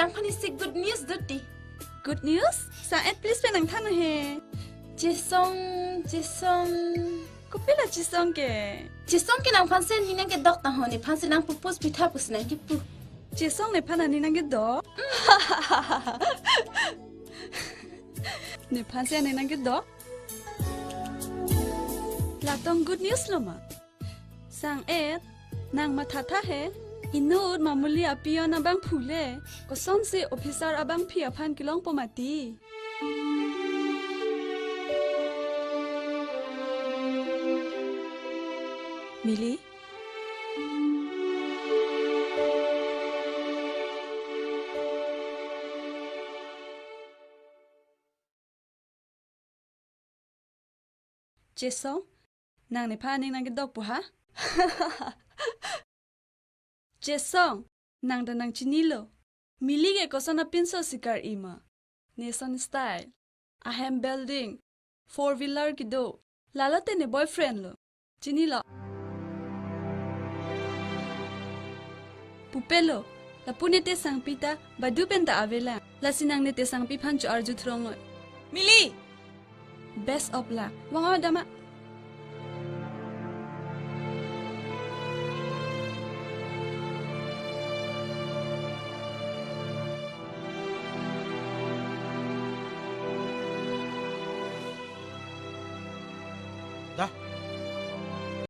nang panisik good news duty. Good news? Sang please penang than he. Jisong. Kupila chisong ke. Jisong ke nang pansen ni nang ke doktor ho ni pansen nang pupus pitha pus nang ki pu. Chisong ne pana ni nang ke do. Ne pansen ni nang ke do. Latong good news lo ma. Sang nang matata he. Inod mamuli apiyo na bang phule. Ko son se officer abang phi aphan kilong pomati. Mili? Jesong, nang ni pa ning nang gedok po ha? Jesong, nang da nang chinilo. Mili ke kosan na pinso sikar ima. Neson style. Ahem building. 4-wheeler kido. Lalote ne boyfriend lo. Chinilo. Pupelo. Lapune te sang pita badu penta avela. Lasinang ne te sang pipan jo arju throng. Mili! Best of luck. Wanga dama